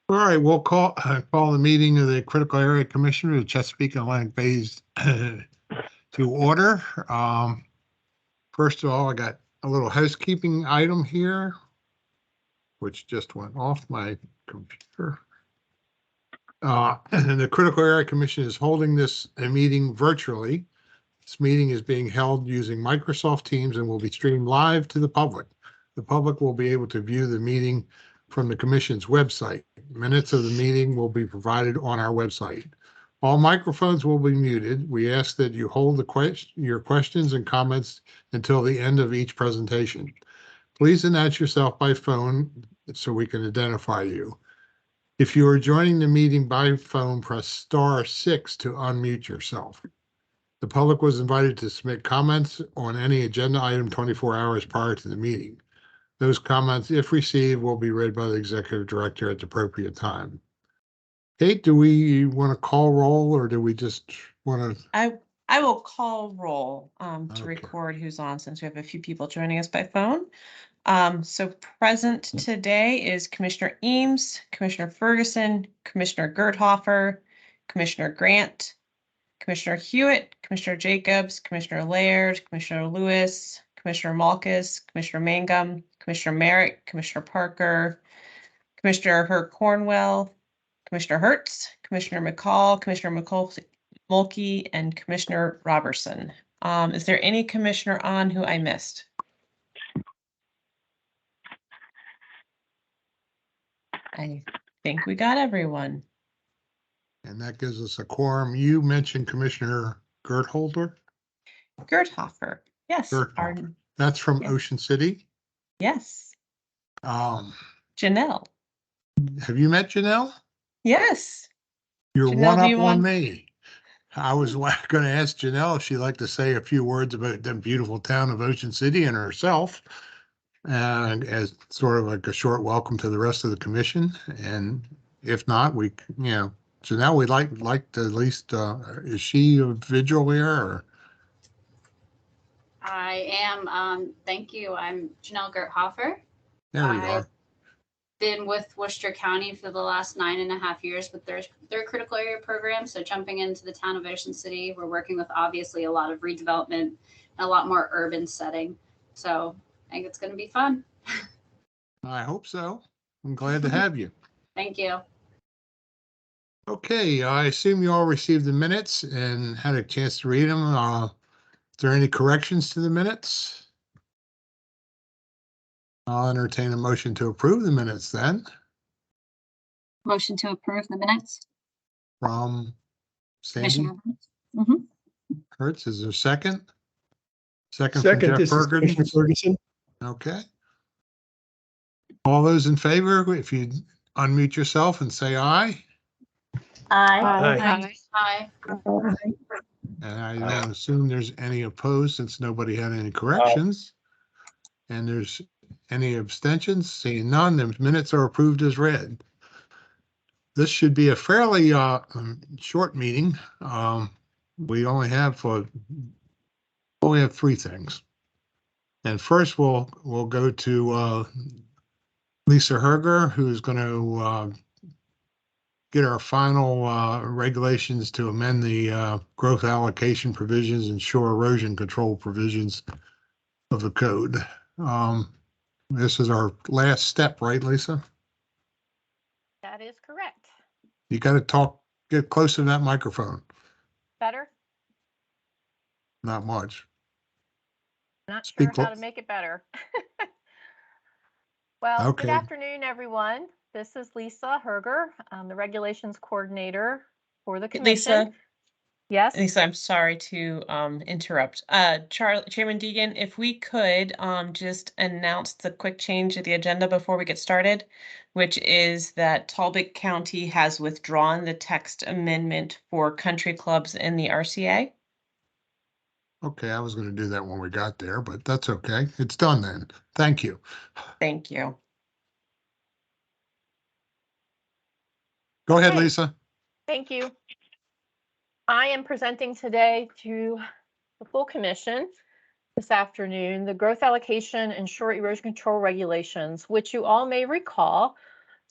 All right, we'll call the meeting of the Critical Area Commissioner of Chesapeake and Atlantic Bays to order. First of all, I got a little housekeeping item here, which just went off my computer. And the Critical Area Commission is holding this meeting virtually. This meeting is being held using Microsoft Teams and will be streamed live to the public. The public will be able to view the meeting from the Commission's website. Minutes of the meeting will be provided on our website. All microphones will be muted. We ask that you hold your questions and comments until the end of each presentation. Please announce yourself by phone so we can identify you. If you are joining the meeting by phone, press *6 to unmute yourself. The public was invited to submit comments on any agenda item 24 hours prior to the meeting. Those comments, if received, will be read by the executive director at the appropriate time. Kate, do we want to call roll or do we just want to? I will call roll to Okay. record who's on, since we have a few people joining us by phone. So present today is Commissioner Eames, Commissioner Ferguson, Commissioner Gerthofer, Commissioner Grant, Commissioner Hewitt, Commissioner Jacobs, Commissioner Laird, Commissioner Lewis, Commissioner Malkus, Commissioner Mangum, Commissioner Merrick, Commissioner Parker, Commissioner Herc Cornwell, Commissioner Hertz, Commissioner McCall, Commissioner Mulkey, and Commissioner Robertson. Is there any commissioner on who I missed? I think we got everyone. And that gives us a quorum. You mentioned Commissioner Gerthofer? Gerthofer, yes. Gerthofer. That's from Ocean City? Yes. Janelle. Have you met Janelle? Yes. You're Janelle, one up on me. I was going to ask Janelle if she'd like to say a few words about the beautiful town of Ocean City and herself, and as sort of like a short welcome to the rest of the commission. And if not, Janelle, we'd like to at least, is she a vigil here or? I am. Thank you. I'm Janelle Gerthofer. There we are. Been with Worcester County for the last 9.5 years with their critical area program. So jumping into the town of Ocean City, we're working with obviously a lot of redevelopment and a lot more urban setting. So I think it's going to be fun. I hope so. I'm glad to have you. Thank you. Okay, I assume you all received the minutes and had a chance to read them. Is there any corrections to the minutes? I'll entertain a motion to approve the minutes then. Motion to approve the minutes. From Sandy Hertz, is there a second? Second from Jeff Ferguson. Okay. All those in favor, if you unmute yourself and say aye. Aye. Hi. And I don't assume there's any opposed since nobody had any corrections. And there's any abstentions? Seeing none, the minutes are approved as read. This should be a fairly short meeting. We only have three things. And first we'll go to Lisa Herger, who's going to get our final regulations to amend the growth allocation provisions and shore erosion control provisions of the code. This is our last step, right, Lisa? That is correct. You got to get close to that microphone. Better? Not much. Not sure how to make it better. Well, okay. Good afternoon, everyone. This is Lisa Herger. I'm the regulations coordinator for the commission. Lisa? Yes? Lisa, I'm sorry to interrupt. Chairman Deegan, if we could just announce the quick change of the agenda before we get started, which is that Talbot County has withdrawn the text amendment for country clubs in the RCA. Okay, I was going to do that when we got there, but that's okay. It's done then. Thank you. Thank you. Go ahead, Lisa. Thank you. I am presenting today to the full commission this afternoon the growth allocation and shore erosion control regulations, which you all may recall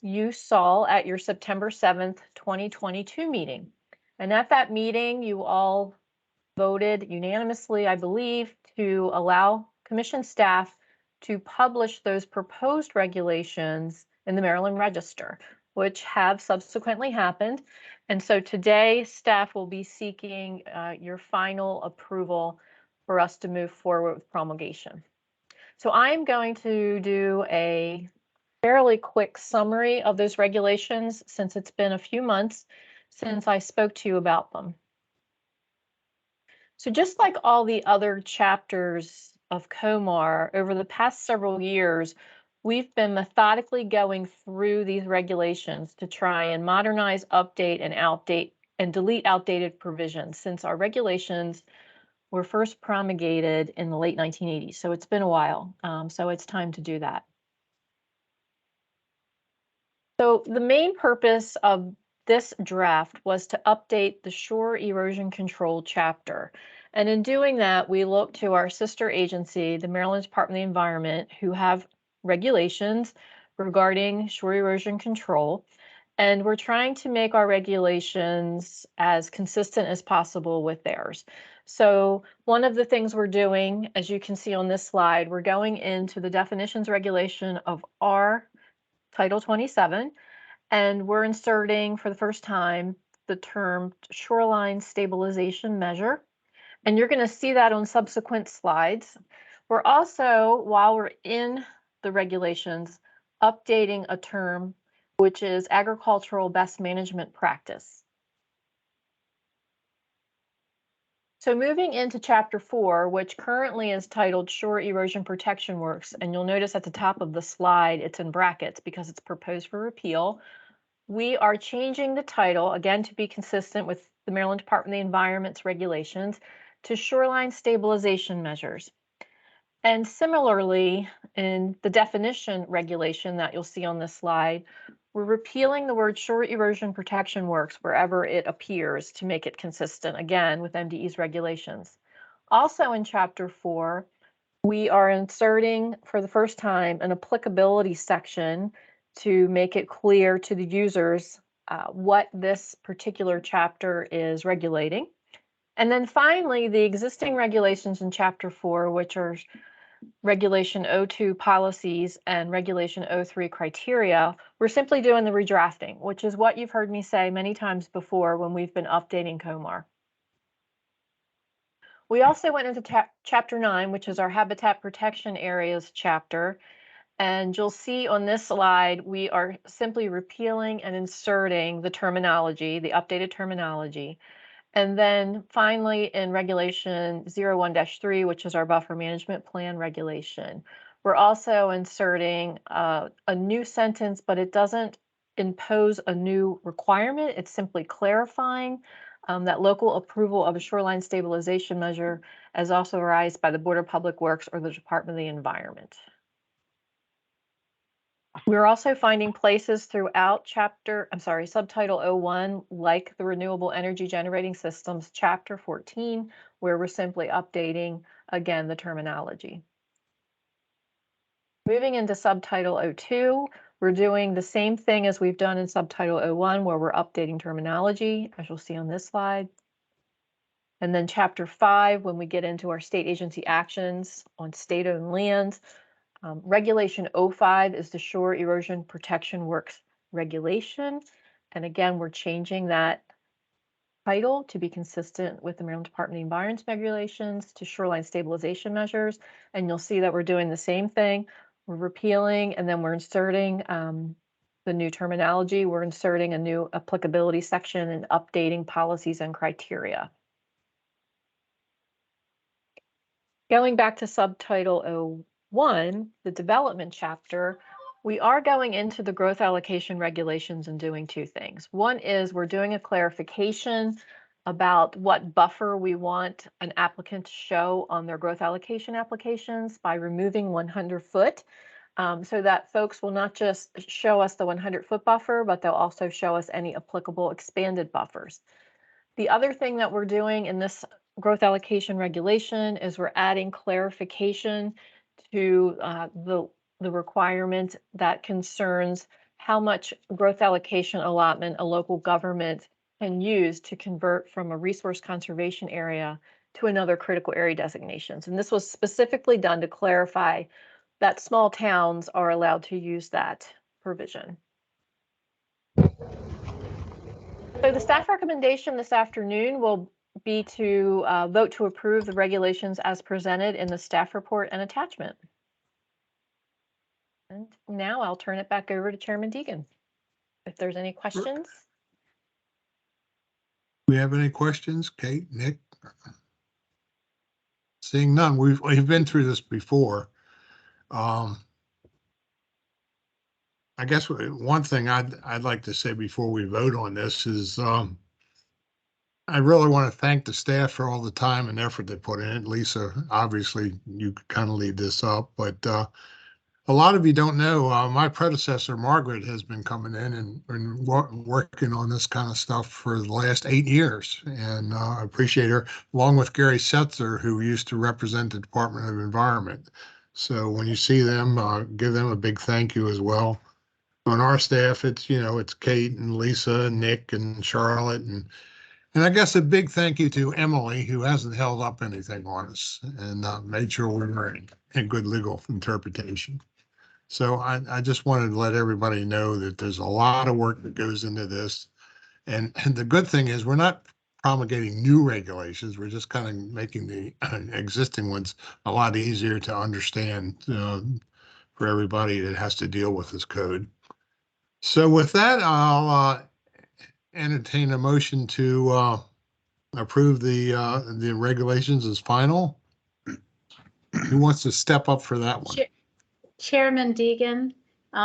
you saw at your September 7th, 2022 meeting. And at that meeting, you all voted unanimously, I believe, to allow commission staff to publish those proposed regulations in the Maryland Register, which have subsequently happened. And so today, staff will be seeking your final approval for us to move forward with promulgation. So I'm going to do a fairly quick summary of those regulations since it's been a few months since I spoke to you about them. So just like all the other chapters of COMAR, over the past several years, we've been methodically going through these regulations to try and modernize, update, and delete outdated provisions since our regulations were first promulgated in the late 1980s. So it's been a while. So it's time to do that. So the main purpose of this draft was to update the shore erosion control chapter. And in doing that, we looked to our sister agency, the Maryland Department of the Environment, who have regulations regarding shore erosion control. And we're trying to make our regulations as consistent as possible with theirs. So one of the things we're doing, as you can see on this slide, we're going into the definitions regulation of our Title 27, and we're inserting for the first time the term shoreline stabilization measure. And you're going to see that on subsequent slides. We're also, while we're in the regulations, updating a term which is agricultural best management practice. So moving into Chapter 4, which currently is titled Shore Erosion Protection Works, and you'll notice at the top of the slide it's in brackets because it's proposed for repeal. We are changing the title, again to be consistent with the Maryland Department of the Environment's regulations, to Shoreline Stabilization Measures. And similarly, in the definition regulation that you'll see on this slide, we're repealing the word shore erosion protection works wherever it appears to make it consistent, again, with MDE's regulations. Also in Chapter 4, we are inserting for the first time an applicability section to make it clear to the users what this particular chapter is regulating. And then finally, the existing regulations in Chapter 4, which are Regulation 02 policies and Regulation 03 criteria, we're simply doing the redrafting, which is what you've heard me say many times before when we've been updating COMAR. We also went into Chapter 9, which is our Habitat Protection Areas chapter. And you'll see on this slide, we are simply repealing and inserting the terminology, the updated terminology. And then finally, in Regulation 01-3, which is our Buffer Management Plan regulation, we're also inserting a new sentence, but it doesn't impose a new requirement. It's simply clarifying that local approval of a shoreline stabilization measure is authorized by the Board of Public Works or the Department of the Environment. We're also finding places throughout subtitle 01, like the Renewable Energy Generating Systems, Chapter 14, where we're simply updating, again, the terminology. Moving into subtitle 02, we're doing the same thing as we've done in subtitle 01, where we're updating terminology, as you'll see on this slide. And then Chapter 5, when we get into our state agency actions on state-owned lands, Regulation 05 is the Shore Erosion Protection Works regulation. And again, we're changing that title to be consistent with the Maryland Department of the Environment's regulations to shoreline stabilization measures. And you'll see that we're doing the same thing. We're repealing and then we're inserting the new terminology. We're inserting a new applicability section and updating policies and criteria. Going back to subtitle 01, the development chapter, we are going into the growth allocation regulations and doing two things. One is we're doing a clarification about what buffer we want an applicant to show on their growth allocation applications by removing 100 foot, so that folks will not just show us the 100-foot buffer, but they'll also show us any applicable expanded buffers. The other thing that we're doing in this growth allocation regulation is we're adding clarification to the requirement that concerns how much growth allocation allotment a local government can use to convert from a resource conservation area to another critical area designations. And this was specifically done to clarify that small towns are allowed to use that provision. So the staff recommendation this afternoon will be to vote to approve the regulations as presented in the staff report and attachment. And now I'll turn it back over to Chairman Deegan. If there's any questions. Do we have any questions, Kate, Nick? Seeing none, we've been through this before. I guess one thing I'd like to say before we vote on this is I really want to thank the staff for all the time and effort they put in it. Lisa, obviously you could kind of lead this up, but a lot of you don't know, my predecessor, Margaret, has been coming in and working on this kind of stuff for the last 8 years. And I appreciate her, along with Gary Setzer, who used to represent the Department of Environment. So when you see them, give them a big thank you as well. On our staff, it's, you know, it's Kate and Lisa and Nick and Charlotte. And I guess a big thank you to Emily, who hasn't held up anything on us and made sure we were in good legal interpretation. So I just wanted to let everybody know that there's a lot of work that goes into this. And the good thing is we're not promulgating new regulations. We're just kind of making the existing ones a lot easier to understand for everybody that has to deal with this code. So with that, I'll entertain a motion to approve the regulations as final. Who wants to step up for that one? Chairman Deegan,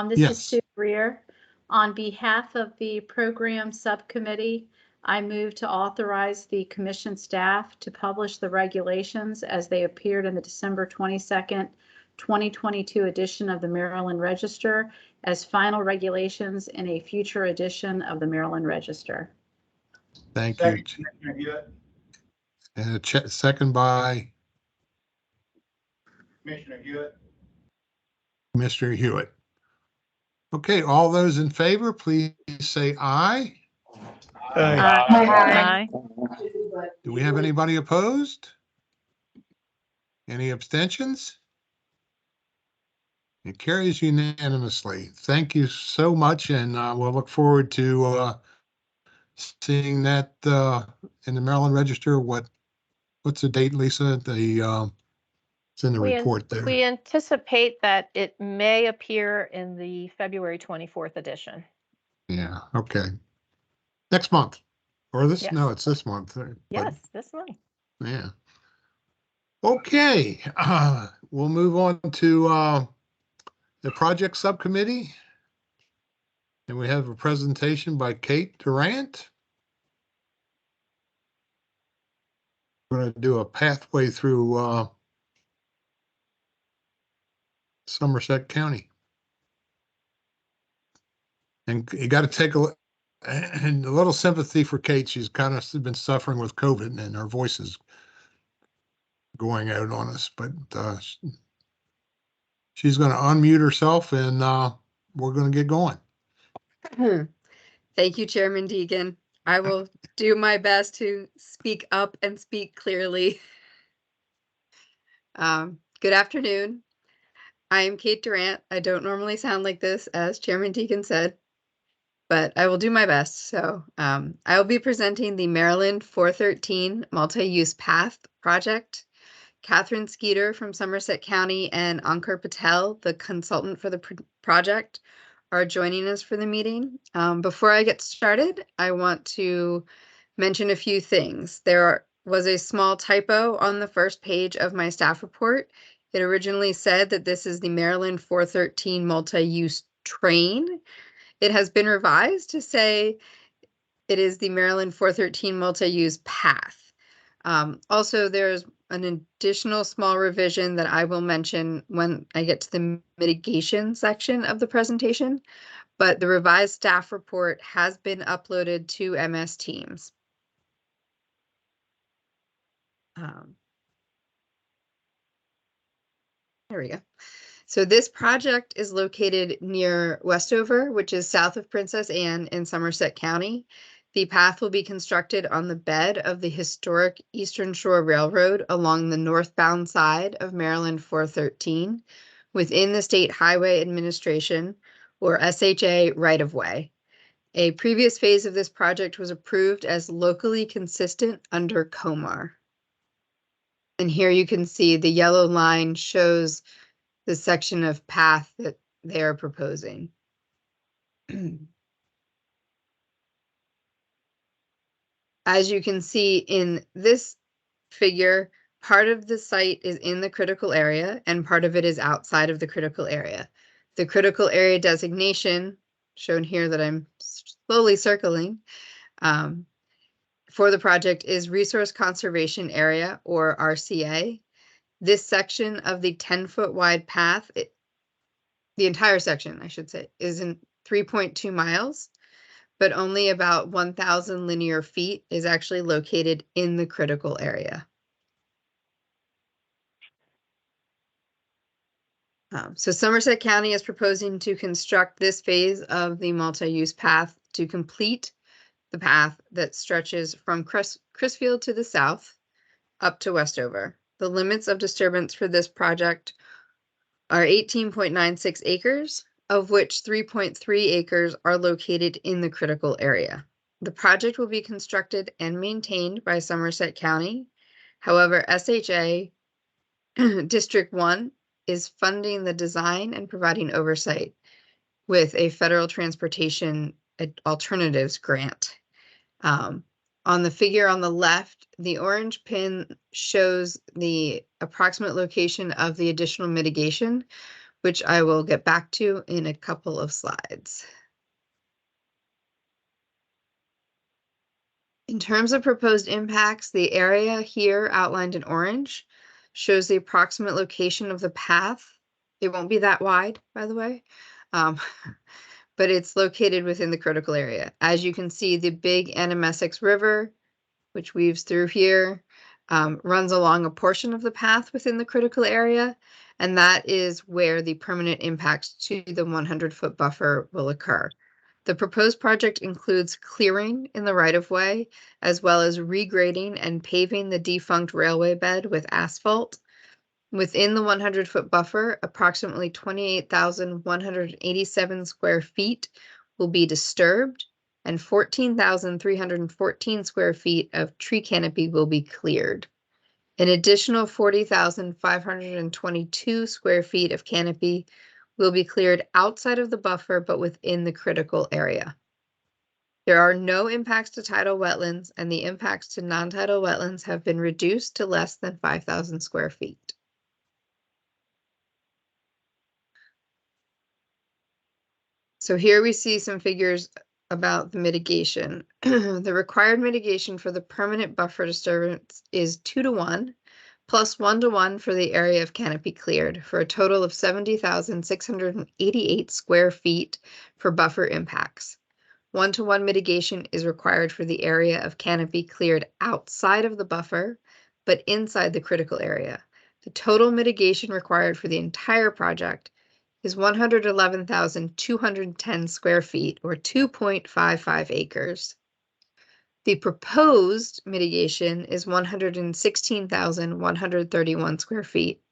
this Yes. is Sue Greer. On behalf of the program subcommittee, I move to authorize the commission staff to publish the regulations as they appeared in the December 22nd, 2022 edition of the Maryland Register as final regulations in a future edition of the Maryland Register. Thank you. And a second by Commissioner Hewitt. Mr. Hewitt. Okay, all those in favor, please say aye. Aye. Do we have anybody opposed? Any abstentions? It carries unanimously. Thank you so much, and we'll look forward to seeing that in the Maryland Register. What's the date, Lisa? It's in the report there. We anticipate that it may appear in the February 24th edition. Yeah, okay. Next month. Or this, Yes. no, it's this month. Yes, this month. Yeah. Okay, we'll move on to the project subcommittee. And we have a presentation by Kate Durant. We're going to do a pathway through Somerset County. And you got to take a little sympathy for Kate. She's kind of been suffering with COVID and her voice is going out on us, but she's going to unmute herself and we're going to get going. Thank you, Chairman Deegan. I will do my best to speak up and speak clearly. Good afternoon. I am Kate Durant. I don't normally sound like this, as Chairman Deegan said, but I will do my best. So I will be presenting the Maryland 413 Multi-Use Path Project. Catherine Skeeter from Somerset County and Ankur Patel, the consultant for the project, are joining us for the meeting. Before I get started, I want to mention a few things. There was a small typo on the first page of my staff report. It originally said that this is the Maryland 413 multi-use train. It has been revised to say it is the Maryland 413 multi-use path. Also, there's an additional small revision that I will mention when I get to the mitigation section of the presentation, but the revised staff report has been uploaded to MS Teams. There we go. So this project is located near Westover, which is south of Princess Anne in Somerset County. The path will be constructed on the bed of the historic Eastern Shore Railroad along the northbound side of Maryland 413 within the State Highway Administration, or SHA, right-of-way. A previous phase of this project was approved as locally consistent under COMAR. And here you can see the yellow line shows the section of path that they are proposing. As you can see in this figure, part of the site is in the critical area and part of it is outside of the critical area. The critical area designation, shown here that I'm slowly circling, for the project is Resource Conservation Area, or RCA. This section of the 10-foot wide path, the entire section, I should say, is in 3.2 miles, but only about 1,000 linear feet is actually located in the critical area. So Somerset County is proposing to construct this phase of the multi-use path to complete the path that stretches from Crisfield to the south up to Westover. The limits of disturbance for this project are 18.96 acres, of which 3.3 acres are located in the critical area. The project will be constructed and maintained by Somerset County. However, SHA District 1 is funding the design and providing oversight with a federal transportation alternatives grant. On the figure on the left, the orange pin shows the approximate location of the additional mitigation, which I will get back to in a couple of slides. In terms of proposed impacts, the area here outlined in orange shows the approximate location of the path. It won't be that wide, by the way, but it's located within the critical area. As you can see, the big Anamessex River, which weaves through here, runs along a portion of the path within the critical area, and that is where the permanent impacts to the 100-foot buffer will occur. The proposed project includes clearing in the right-of-way, as well as regrading and paving the defunct railway bed with asphalt. Within the 100-foot buffer, approximately 28,187 square feet will be disturbed, and 14,314 square feet of tree canopy will be cleared. An additional 40,522 square feet of canopy will be cleared outside of the buffer, but within the critical area. There are no impacts to tidal wetlands, and the impacts to non-tidal wetlands have been reduced to less than 5,000 square feet. So here we see some figures about the mitigation. The required mitigation for the permanent buffer disturbance is 2-to-1, plus 1-to-1 for the area of canopy cleared, for a total of 70,688 square feet for buffer impacts. 1-to-1 mitigation is required for the area of canopy cleared outside of the buffer, but inside the critical area. The total mitigation required for the entire project is 111,210 square feet, or 2.55 acres. The proposed mitigation is 116,131 square feet,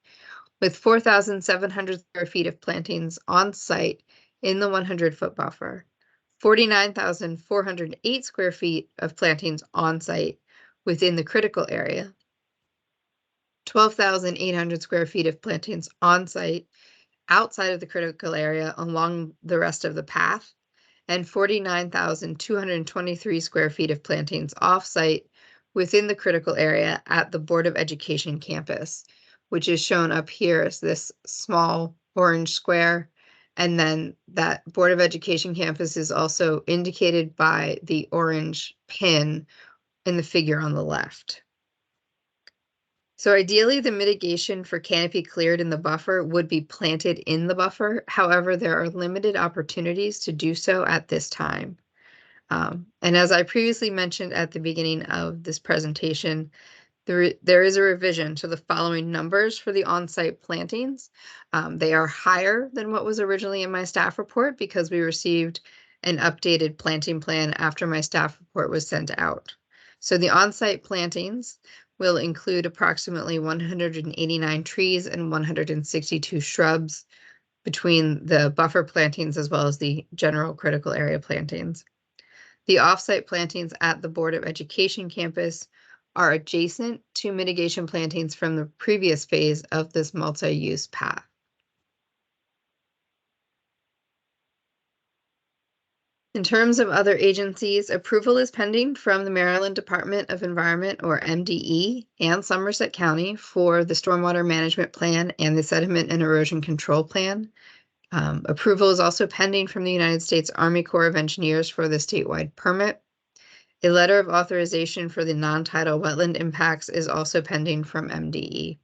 with 4,700 square feet of plantings on site in the 100-foot buffer, 49,408 square feet of plantings on site within the critical area, 12,800 square feet of plantings on site outside of the critical area along the rest of the path, and 49,223 square feet of plantings off-site within the critical area at the Board of Education campus, which is shown up here as this small orange square. And then that Board of Education campus is also indicated by the orange pin in the figure on the left. So ideally, the mitigation for canopy cleared in the buffer would be planted in the buffer. However, there are limited opportunities to do so at this time. And as I previously mentioned at the beginning of this presentation, There is a revision to the following numbers for the on-site plantings. They are higher than what was originally in my staff report because we received an updated planting plan after my staff report was sent out. So the on-site plantings will include approximately 189 trees and 162 shrubs between the buffer plantings as well as the general critical area plantings. The off-site plantings at the Board of Education campus are adjacent to mitigation plantings from the previous phase of this multi-use path. In terms of other agencies, approval is pending from the Maryland Department of Environment, or MDE, and Somerset County for the Stormwater Management Plan and the Sediment and Erosion Control Plan. Approval is also pending from the United States Army Corps of Engineers for the statewide permit. A letter of authorization for the non-tidal wetland impacts is also pending from MDE.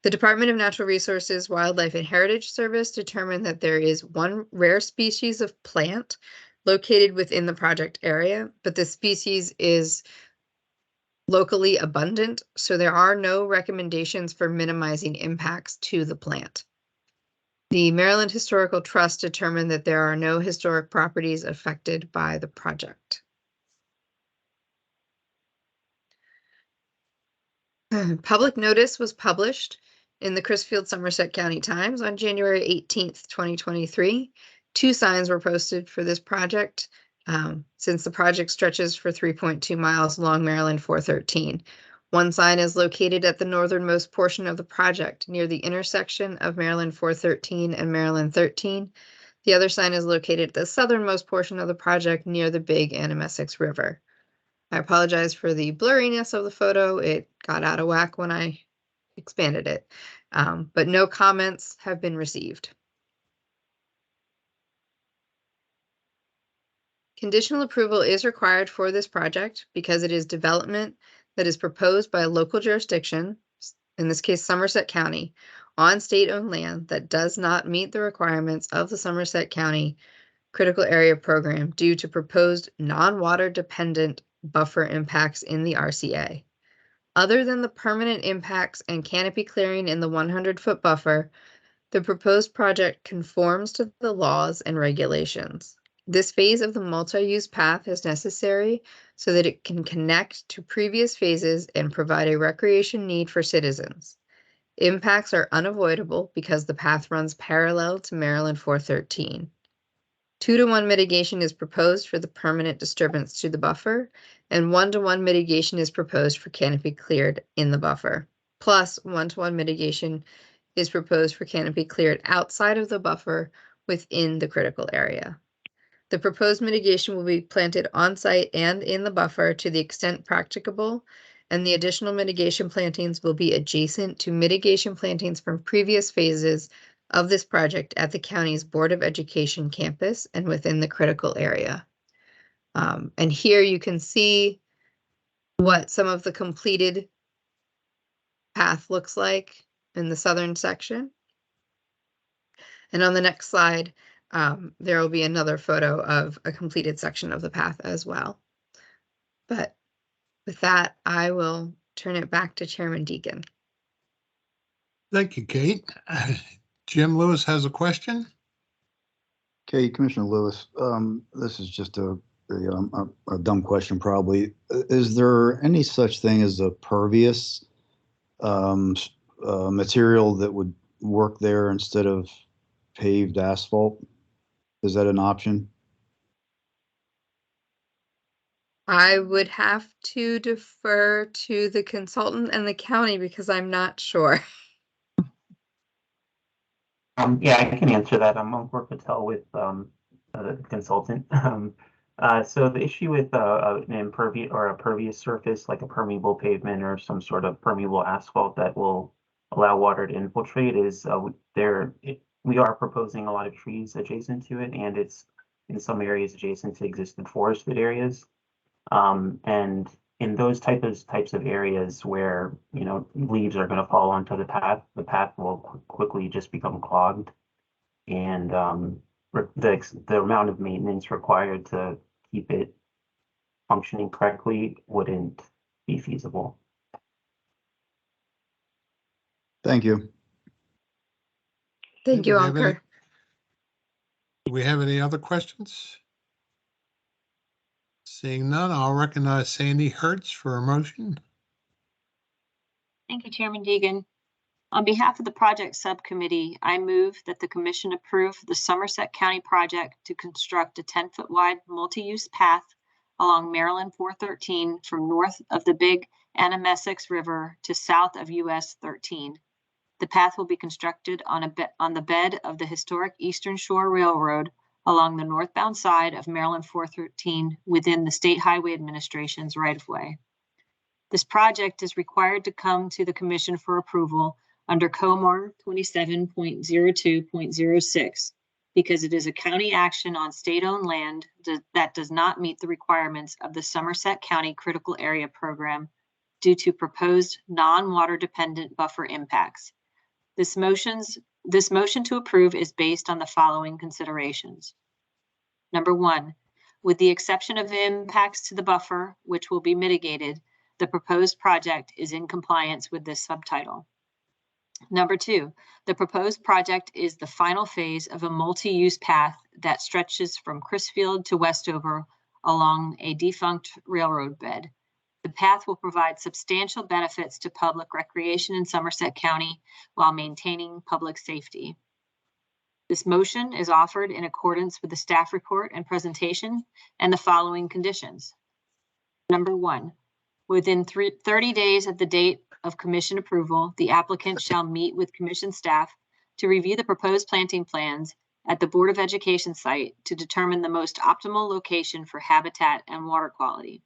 The Department of Natural Resources, Wildlife and Heritage Service determined that there is one rare species of plant located within the project area, but the species is locally abundant, so there are no recommendations for minimizing impacts to the plant. The Maryland Historical Trust determined that there are no historic properties affected by the project. Public notice was published in the Crisfield Somerset County Times on January 18th, 2023. 2 signs were posted for this project since the project stretches for 3.2 miles along Maryland 413. One sign is located at the northernmost portion of the project near the intersection of Maryland 413 and Maryland 13. The other sign is located at the southernmost portion of the project near the Big Anamessex River. I apologize for the blurriness of the photo. It got out of whack when I expanded it, but no comments have been received. Conditional approval is required for this project because it is development that is proposed by a local jurisdiction, in this case Somerset County, on state-owned land that does not meet the requirements of the Somerset County Critical Area Program due to proposed non-water dependent buffer impacts in the RCA. Other than the permanent impacts and canopy clearing in the 100-foot buffer, the proposed project conforms to the laws and regulations. This phase of the multi-use path is necessary so that it can connect to previous phases and provide a recreation need for citizens. Impacts are unavoidable because the path runs parallel to Maryland 413. 2-to-1 mitigation is proposed for the permanent disturbance to the buffer, and 1-to-1 mitigation is proposed for canopy cleared in the buffer. Plus, 1-to-1 mitigation is proposed for canopy cleared outside of the buffer within the critical area. The proposed mitigation will be planted on-site and in the buffer to the extent practicable, and the additional mitigation plantings will be adjacent to mitigation plantings from previous phases of this project at the county's Board of Education campus and within the critical area. And here you can see what some of the completed path looks like in the southern section. And on the next slide, there will be another photo of a completed section of the path as well. But with that, I will turn it back to Chairman Deacon. Thank you, Kate. Jim Lewis has a question. Okay, Commissioner Lewis, this is just a dumb question probably. Is there any such thing as a pervious material that would work there instead of paved asphalt? Is that an option? I would have to defer to the consultant and the county because I'm not sure. Yeah, I can answer that. I'm Ankur Patel with the consultant. So the issue with an impervious or a pervious surface, like a permeable pavement or some sort of permeable asphalt that will allow water to infiltrate, is we are proposing a lot of trees adjacent to it, and it's in some areas adjacent to existing forested areas. And in those types of areas where, you know, leaves are going to fall onto the path will quickly just become clogged, and the amount of maintenance required to keep it functioning correctly wouldn't be feasible. Thank you. Thank Do you, we have any- Ankur. Do we have any other questions? Seeing none, I'll recognize Sandy Hertz for a motion. Thank you, Chairman Deegan. On behalf of the project subcommittee, I move that the commission approve the Somerset County project to construct a 10-foot wide multi-use path along Maryland 413 from north of the Big Anamessex River to south of US 13. The path will be constructed on the bed of the historic Eastern Shore Railroad along the northbound side of Maryland 413 within the State Highway Administration's right-of-way. This project is required to come to the commission for approval under COMAR 27.02.06 because it is a county action on state-owned land that does not meet the requirements of the Somerset County Critical Area Program due to proposed non-water dependent buffer impacts. This motion to approve is based on the following considerations. Number one, with the exception of the impacts to the buffer, which will be mitigated, the proposed project is in compliance with this subtitle. Number two, the proposed project is the final phase of a multi-use path that stretches from Crisfield to Westover along a defunct railroad bed. The path will provide substantial benefits to public recreation in Somerset County while maintaining public safety. This motion is offered in accordance with the staff report and presentation and the following conditions. Number one, within 30 days of the date of commission approval, the applicant shall meet with commission staff to review the proposed planting plans at the Board of Education site to determine the most optimal location for habitat and water quality.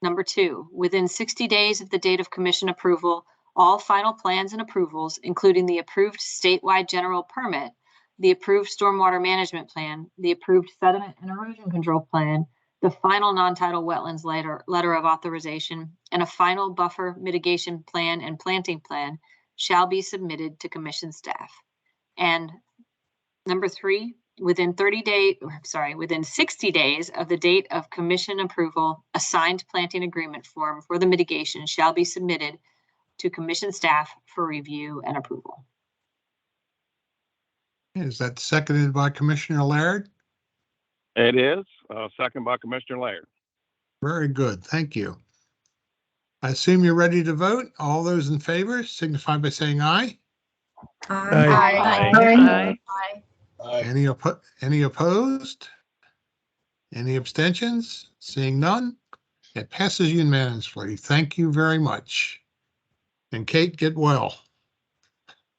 Number two, within 60 days of the date of commission approval, all final plans and approvals, including the approved statewide general permit, the approved stormwater management plan, the approved sediment and erosion control plan, the final non-tidal wetlands letter of authorization, and a final buffer mitigation plan and planting plan shall be submitted to commission staff. And number three, within 60 days of the date of commission approval, a signed planting agreement form for the mitigation shall be submitted to commission staff for review and approval. Is that seconded by Commissioner Laird? It is, second by Commissioner Laird. Very good. Thank you. I assume you're ready to vote. All those in favor signify by saying aye. Aye. Any opposed? Any abstentions? Seeing none, it passes unanimously. Thank you very much. And Kate, get well.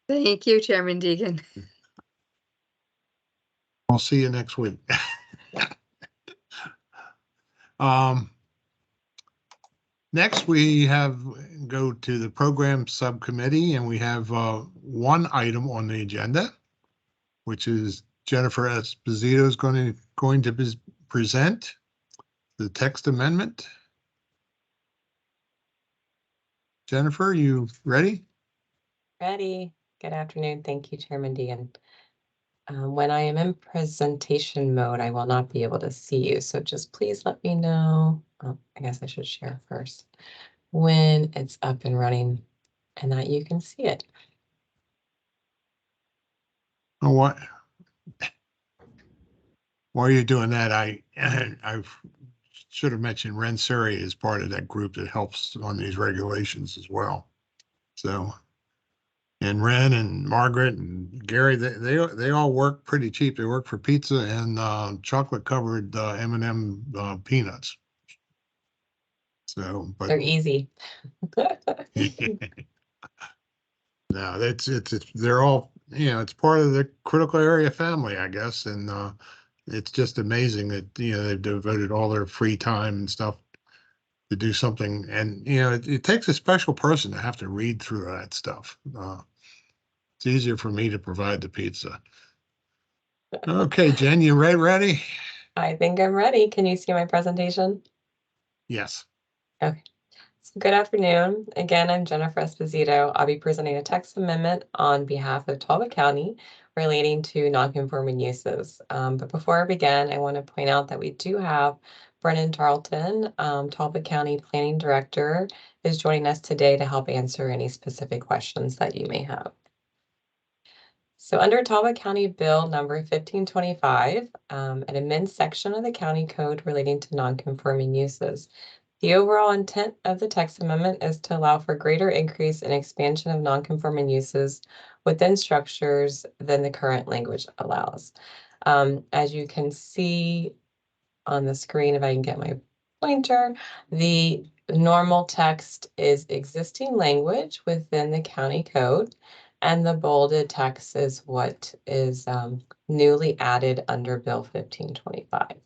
Thank you, Chairman Deegan. I'll see you next week. Next, we go to the program subcommittee, and we have one item on the agenda, which is Jennifer Esposito is going to present the text amendment. Jennifer, you ready? Ready. Good afternoon. Thank you, Chairman Deegan. When I am in presentation mode, I will not be able to see you. So just please let me know. Oh, I guess I should share first when it's up and running and that you can see it. Oh, what? While you're doing that, I should have mentioned Ren Suri is part of that group that helps on these regulations as well. So, and Ren and Margaret and Gary, they all work pretty cheap. They work for pizza and chocolate covered M&M peanuts. So, but They're easy. no, they're all, it's part of the critical area family, I guess. And it's just amazing that, they've devoted all their free time and stuff to do something. And, it takes a special person to have to read through that stuff. It's easier for me to provide the pizza. Okay, Jen, you ready? I think I'm ready. Can you see my presentation? Yes. Okay. So good afternoon. Again, I'm Jennifer Esposito. I'll be presenting a text amendment on behalf of Talbot County relating to non-conforming uses. But before I begin, I want to point out that we do have Brennan Tarleton, Talbot County Planning Director, is joining us today to help answer any specific questions that you may have. So under Talbot County Bill number 1525, an amend section of the county code relating to non-conforming uses. The overall intent of the text amendment is to allow for greater increase and expansion of non-conforming uses within structures than the current language allows. As you can see on the screen, if I can get my pointer, the normal text is existing language within the county code, and the bolded text is what is newly added under Bill 1525.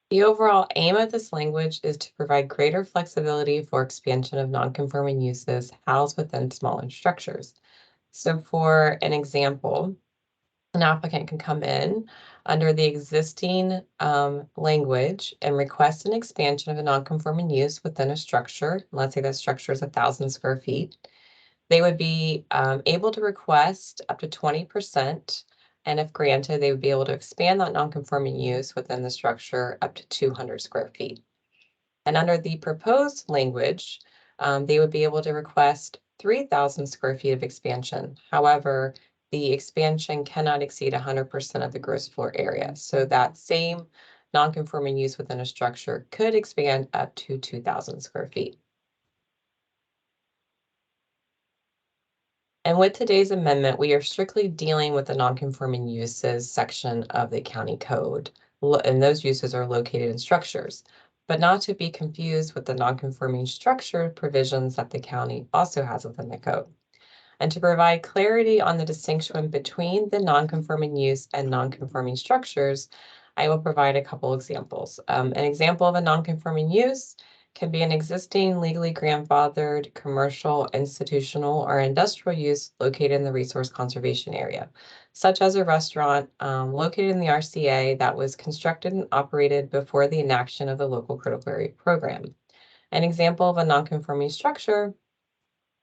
The overall aim of this language is to provide greater flexibility for expansion of non-conforming uses housed within smaller structures. So for an example, an applicant can come in under the existing language and request an expansion of a non-conforming use within a structure. Let's say that structure is 1,000 square feet. They would be able to request up to 20%. And if granted, they would be able to expand that non-conforming use within the structure up to 200 square feet. And under the proposed language, they would be able to request 3,000 square feet of expansion. However, the expansion cannot exceed 100% of the gross floor area. So that same non-conforming use within a structure could expand up to 2,000 square feet. And with today's amendment, we are strictly dealing with the non-conforming uses section of the county code. And those uses are located in structures, but not to be confused with the non-conforming structure provisions that the county also has within the code. And to provide clarity on the distinction between the non-conforming use and non-conforming structures, I will provide a couple examples. An example of a non-conforming use can be an existing legally grandfathered commercial, institutional, or industrial use located in the resource conservation area, such as a restaurant located in the RCA that was constructed and operated before the enaction of the local critical area program. An example of a non-conforming structure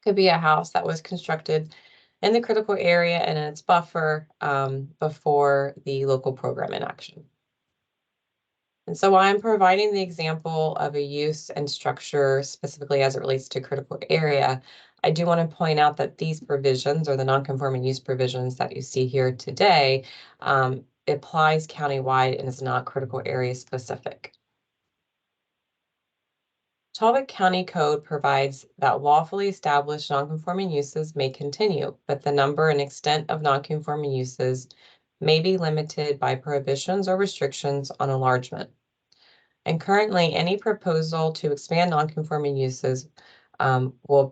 could be a house that was constructed in the critical area and in its buffer before the local program enaction. And so while I'm providing the example of a use and structure specifically as it relates to critical area, I do want to point out that these provisions, or the non-conforming use provisions that you see here today, applies countywide and is not critical area specific. Talbot County Code provides that lawfully established non-conforming uses may continue, but the number and extent of non-conforming uses may be limited by prohibitions or restrictions on enlargement. And currently, any proposal to expand non-conforming uses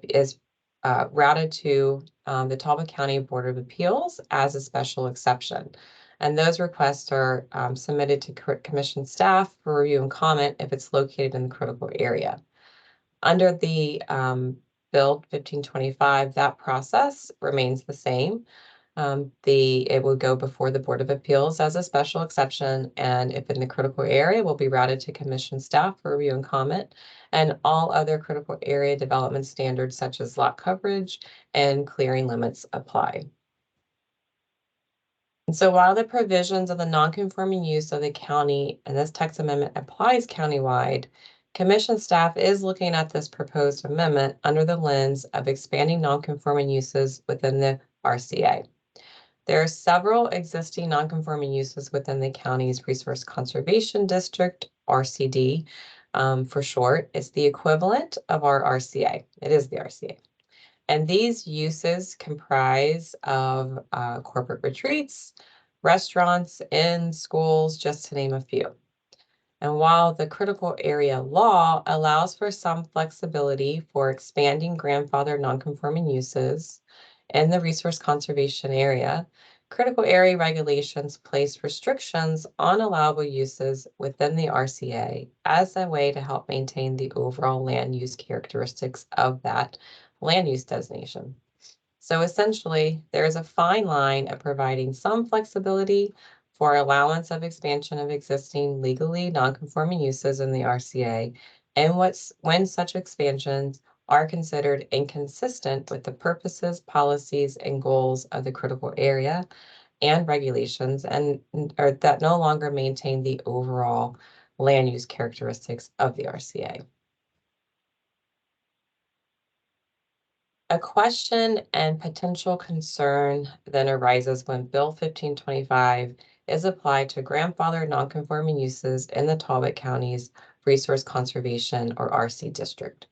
is routed to the Talbot County Board of Appeals as a special exception. And those requests are submitted to commission staff for review and comment if it's located in the critical area. Under the Bill 1525, that process remains the same. It will go before the Board of Appeals as a special exception, and if in the critical area, will be routed to commission staff for review and comment, and all other critical area development standards such as lot coverage and clearing limits apply. And so while the provisions of the non-conforming use of the county and this text amendment applies countywide, commission staff is looking at this proposed amendment under the lens of expanding non-conforming uses within the RCA. There are several existing non-conforming uses within the county's Resource Conservation District, RCD, for short. It's the equivalent of our RCA. It is the RCA. And these uses comprise of corporate retreats, restaurants, inns, schools, just to name a few. And while the critical area law allows for some flexibility for expanding grandfathered non-conforming uses in the resource conservation area, critical area regulations place restrictions on allowable uses within the RCA as a way to help maintain the overall land use characteristics of that land use designation. So essentially, there is a fine line of providing some flexibility for allowance of expansion of existing legally non-conforming uses in the RCA, and when such expansions are considered inconsistent with the purposes, policies, and goals of the critical area and regulations, or that no longer maintain the overall land use characteristics of the RCA. A question and potential concern then arises when Bill 1525 is applied to grandfathered nonconforming uses in the Talbot County's Resource Conservation or RC District.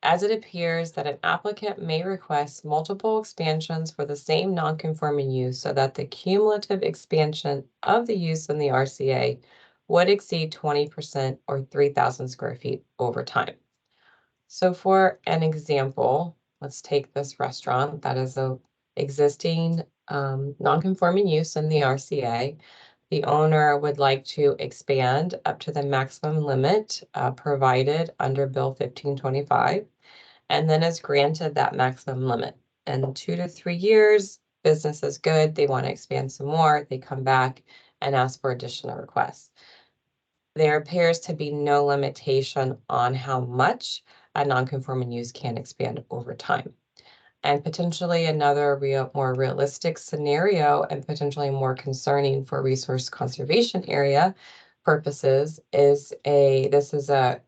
As it appears that an applicant may request multiple expansions for the same nonconforming use so that the cumulative expansion of the use in the RCA would exceed 20% or 3,000 square feet over time. So for an example, let's take this restaurant that is a existing nonconforming use in the RCA. The owner would like to expand up to the maximum limit provided under Bill 1525, and then is granted that maximum limit. And 2 to 3 years, business is good, they want to expand some more, they come back and ask for additional requests. There appears to be no limitation on how much a nonconforming use can expand over time. And potentially another more realistic scenario and potentially more concerning for resource conservation area purposes is this is a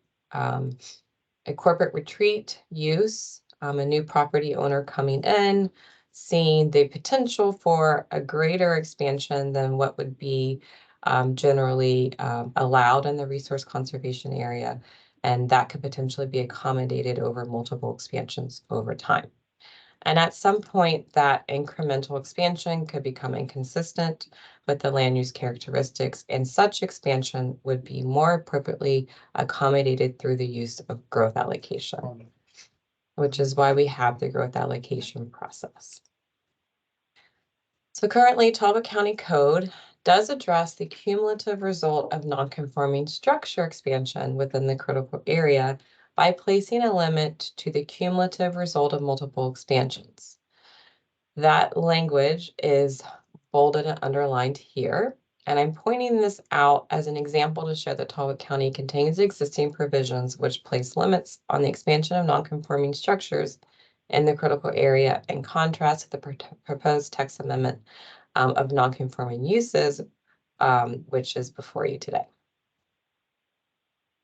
corporate retreat use, a new property owner coming in, seeing the potential for a greater expansion than what would be generally allowed in the resource conservation area. And that could potentially be accommodated over multiple expansions over time. And at some point, that incremental expansion could become inconsistent with the land use characteristics, and such expansion would be more appropriately accommodated through the use of growth allocation, which is why we have the growth allocation process. So currently, Talbot County Code does address the cumulative result of nonconforming structure expansion within the critical area by placing a limit to the cumulative result of multiple expansions. That language is bolded and underlined here, and I'm pointing this out as an example to show that Talbot County contains existing provisions which place limits on the expansion of nonconforming structures in the critical area, in contrast to the proposed text amendment of nonconforming uses, which is before you today.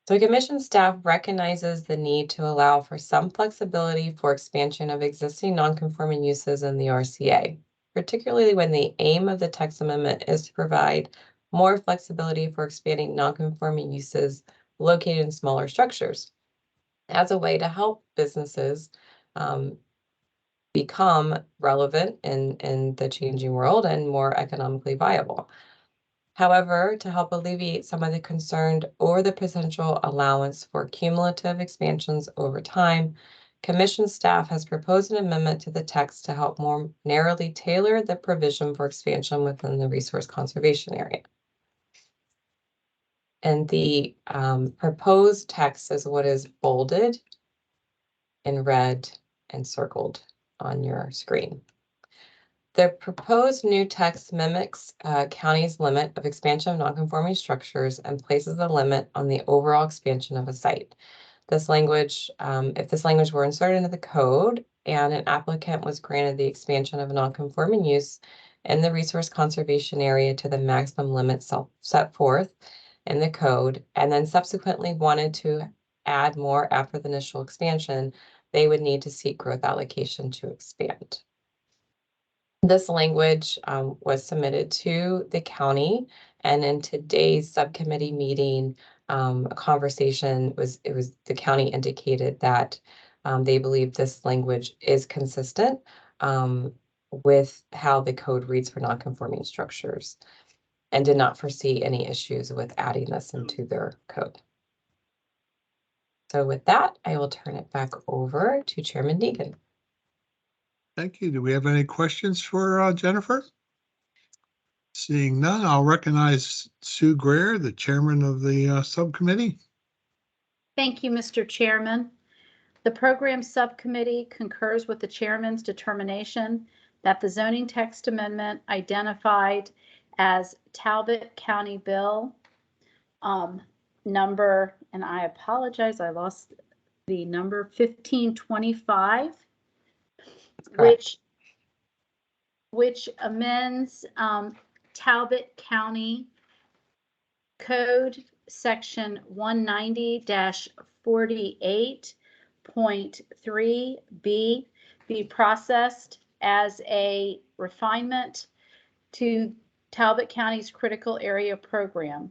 So commission staff recognizes the need to allow for some flexibility for expansion of existing nonconforming uses in the RCA, particularly when the aim of the text amendment is to provide more flexibility for expanding nonconforming uses located in smaller structures as a way to help businesses become relevant in the changing world and more economically viable. However, to help alleviate some of the concern or the potential allowance for cumulative expansions over time, commission staff has proposed an amendment to the text to help more narrowly tailor the provision for expansion within the resource conservation area. And the proposed text is what is bolded in red and circled on your screen. The proposed new text mimics county's limit of expansion of nonconforming structures and places a limit on the overall expansion of a site. This language, if this language were inserted into the code and an applicant was granted the expansion of a nonconforming use in the resource conservation area to the maximum limit set forth in the code, and then subsequently wanted to add more after the initial expansion, they would need to seek growth allocation to expand. This language was submitted to the county, and in today's subcommittee meeting, a conversation the county indicated that they believe this language is consistent with how the code reads for nonconforming structures, and did not foresee any issues with adding this into their code. So with that, I will turn it back over to Chairman Deegan. Thank you. Do we have any questions for Jennifer? Seeing none, I'll recognize Sue Greer, the chairman of the subcommittee. Thank you, Mr. Chairman. The program subcommittee concurs with the chairman's determination that the zoning text amendment identified as Talbot County Bill number, and I apologize, I lost the number, 1525, which amends Talbot County Code section 190-48.3B be processed as a refinement to Talbot County's critical area program.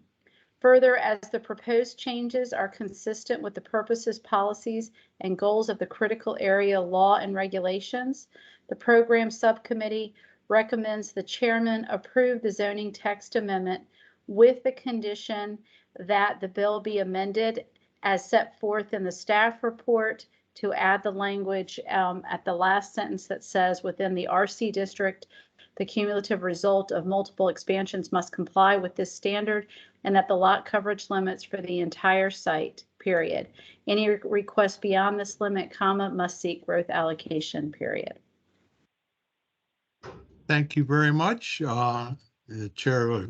Further, as the proposed changes are consistent with the purposes, policies, and goals of the critical area law and regulations, the program subcommittee recommends the chairman approve the zoning text amendment with the condition that the bill be amended as set forth in the staff report to add the language at the last sentence that says within the RC district, the cumulative result of multiple expansions must comply with this standard, and that the lot coverage limits for the entire site, period. Any request beyond this limit, comma, must seek growth allocation, period. Thank you very much. The chair will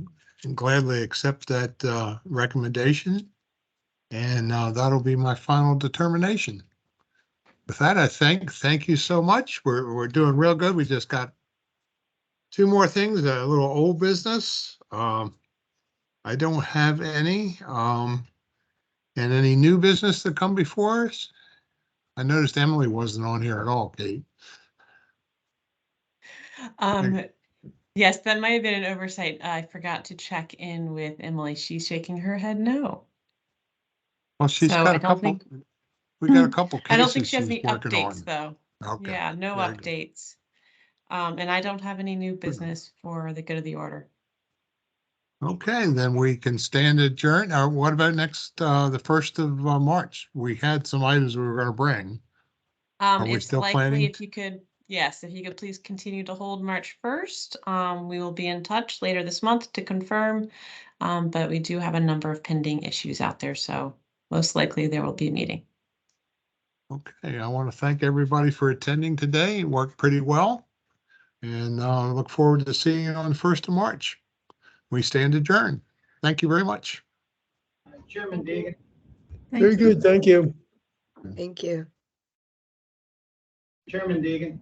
gladly accept that recommendation. And that'll be my final determination. With that, I thank you so much. We're doing real good. We just got two more things, a little old business. I don't have any. And any new business that come before us? I noticed Emily wasn't on here at all, Kate. Yes, that might have been an oversight. I forgot to check in with Emily. She's shaking her head no. Well, she's So got I a don't couple, think- we got a couple I don't think cases she has she's any working updates on. though. Okay. Yeah, no very good. updates. And I don't have any new business for the good of the order. Okay, then we can stand adjourned. What about next, the 1st of March? We had some items we were going to bring. Are we It's still likely planning? if you could, yes, if you could please continue to hold March 1st. We will be in touch later this month to confirm. But we do have a number of pending issues out there, so most likely there will be a meeting. Okay, I want to thank everybody for attending today. It worked pretty well. And look forward to seeing you on the 1st of March. We stand adjourned. Thank you very much. Chairman Deegan. Very good, thank you. Thank you. Chairman Deegan.